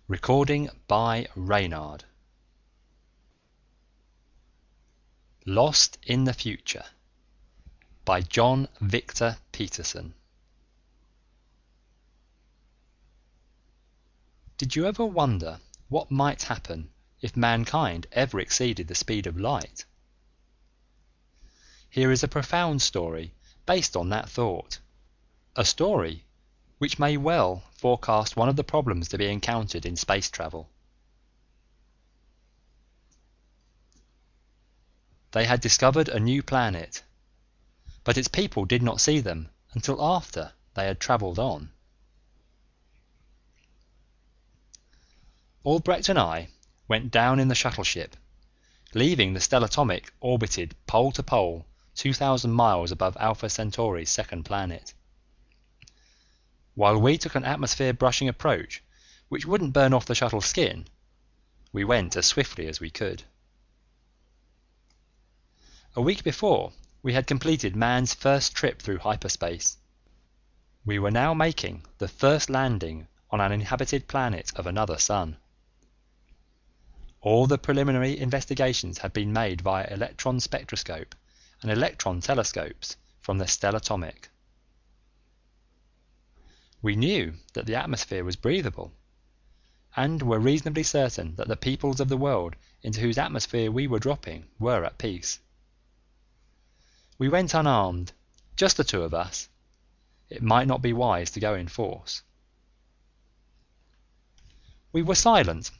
Recording by Reynard. Lost in the Future by John Victor Peterson. Did you ever wonder what might happen if mankind ever exceeded the speed of light? Here is a profound story based on that thought, a story which may well forecast one of the problems to be encountered in space travel. They had discovered a new planet, but its people did not see them until after they had travelled on. Albrecht and I went down in the shuttle ship, leaving the Stellatomic orbited pole to pole 2,000 miles above Alpha Centauri's second planet. While we took an atmosphere brushing approach which wouldn't burn off the shuttle's skin, we went as swiftly as we could. A week before, we had completed man's first trip through hyperspace. We were now making the first landing on an inhabited planet of another sun. All the preliminary investigations had been made via electron spectroscope and electron telescopes from the Stellatomic. We knew that the atmosphere was breathable, and were reasonably certain that the peoples of the world into whose atmosphere we were dropping were at peace. We went unarmed, just the two of us. It might not be wise to go in force. We were silent,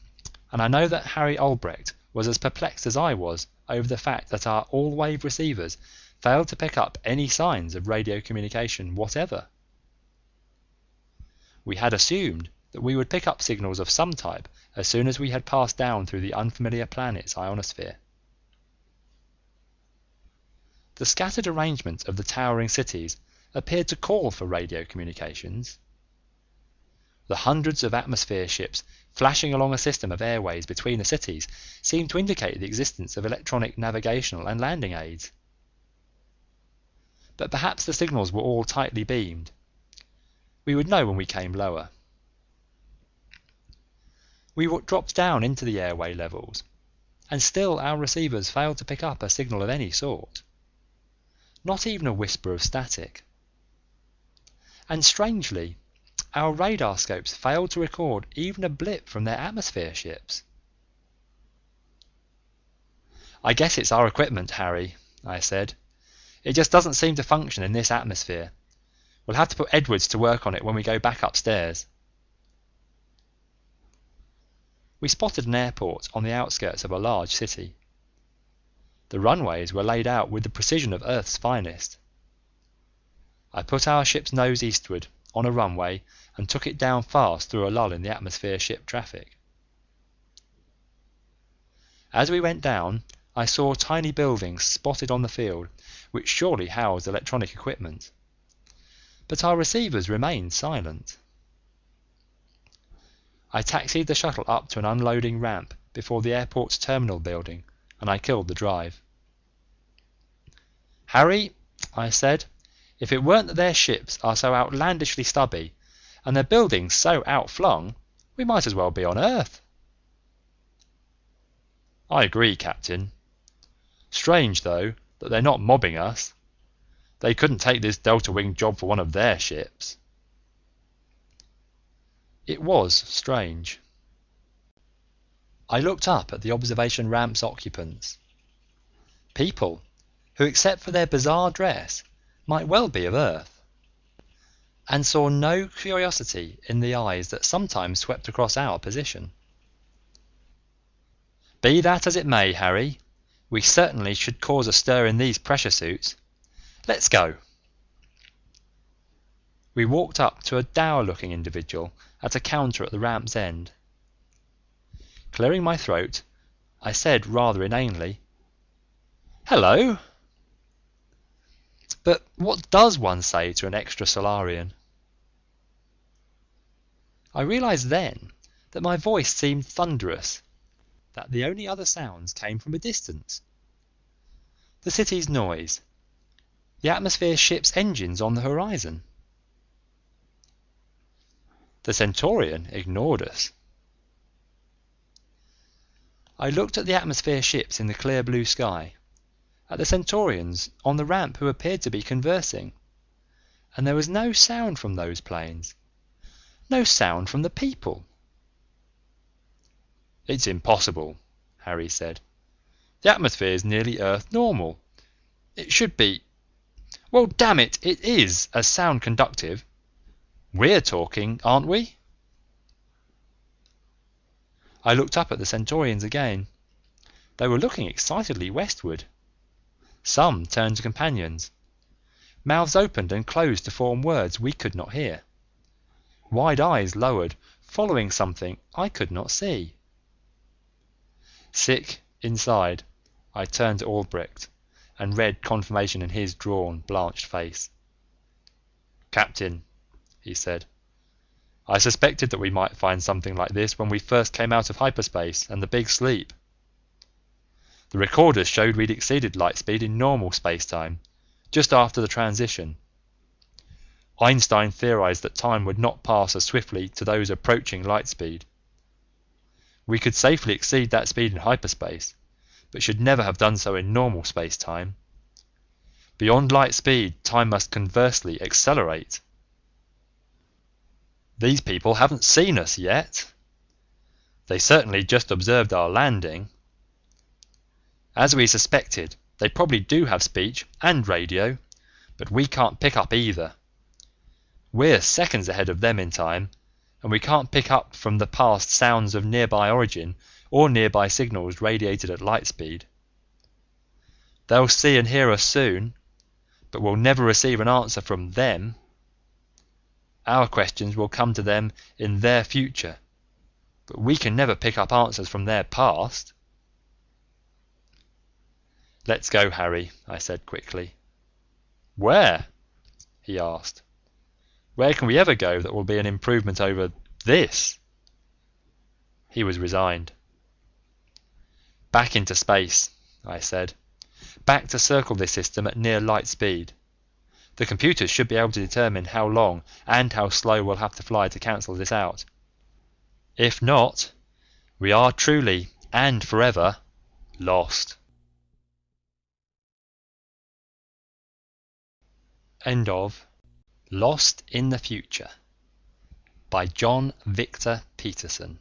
and I know that Harry Albrecht was as perplexed as I was over the fact that our all-wave receivers failed to pick up any signs of radio communication whatever. We had assumed that we would pick up signals of some type as soon as we had passed down through the unfamiliar planet's ionosphere. The scattered arrangement of the towering cities appeared to call for radio communications. The hundreds of atmosphere ships flashing along a system of airways between the cities seemed to indicate the existence of electronic navigational and landing aids. But perhaps the signals were all tightly beamed. We would know when we came lower. We dropped down into the airway levels, and still our receivers failed to pick up a signal of any sort. Not even a whisper of static. And strangely, our radar scopes failed to record even a blip from their atmosphere ships. "I guess it's our equipment, Harry," I said. "It just doesn't seem to function in this atmosphere. We'll have to put Edwards to work on it when we go back upstairs." We spotted an airport on the outskirts of a large city. The runways were laid out with the precision of Earth's finest. I put our ship's nose eastward on a runway and took it down fast through a lull in the atmosphere ship traffic. As we went down, I saw tiny buildings spotted on the field which surely housed electronic equipment, but our receivers remained silent. I taxied the shuttle up to an unloading ramp before the airport's terminal building, and I killed the drive. "Harry," I said, "if it weren't that their ships are so outlandishly stubby, and their buildings so outflung, we might as well be on Earth." "I agree, Captain. Strange, though, that they're not mobbing us. They couldn't take this delta-wing job for one of their ships." It was strange. I looked up at the observation ramp's occupants. People who, except for their bizarre dress, might well be of Earth, and saw no curiosity in the eyes that sometimes swept across our position. "Be that as it may, Harry, we certainly should cause a stir in these pressure suits. Let's go." We walked up to a dour-looking individual at a counter at the ramp's end. Clearing my throat, I said rather inanely, "Hello." But what does one say to an extrasolarian? I realized then that my voice seemed thunderous, that the only other sounds came from a distance. The city's noise, the atmosphere ship's engines on the horizon. The Centaurian ignored us. I looked at the atmosphere ships in the clear blue sky, at the Centaurians on the ramp who appeared to be conversing, and there was no sound from those planes, no sound from the people. "It's impossible," Harry said. "The atmosphere is nearly Earth normal. It should be... Well, damn it, it is as sound conductive. We're talking, aren't we?" I looked up at the Centaurians again. They were looking excitedly westward. Some turned to companions. Mouths opened and closed to form words we could not hear. Wide eyes lowered, following something I could not see. Sick inside, I turned to Albrecht and read confirmation in his drawn, blanched face. "Captain," he said, "I suspected that we might find something like this when we first came out of hyperspace and the Big Sleep. The recorders showed we'd exceeded light speed in normal space-time, just after the transition. Einstein theorized that time would not pass as swiftly to those approaching light speed. We could safely exceed that speed in hyperspace, but should never have done so in normal space-time. Beyond light speed, time must conversely accelerate. These people haven't seen us yet. They certainly just observed our landing. As we suspected, they probably do have speech and radio, but we can't pick up either. We're seconds ahead of them in time, and we can't pick up from the past sounds of nearby origin or nearby signals radiated at light speed. They'll see and hear us soon, but we'll never receive an answer from them. Our questions will come to them in their future, but we can never pick up answers from their past." "Let's go, Harry," I said quickly. "Where?" he asked. "Where can we ever go that will be an improvement over this?" He was resigned. "Back into space," I said. "Back to circle this system at near light speed. The computers should be able to determine how long and how slow we'll have to fly to cancel this out. If not, we are truly and forever lost." End of Lost in the Future by John Victor Peterson.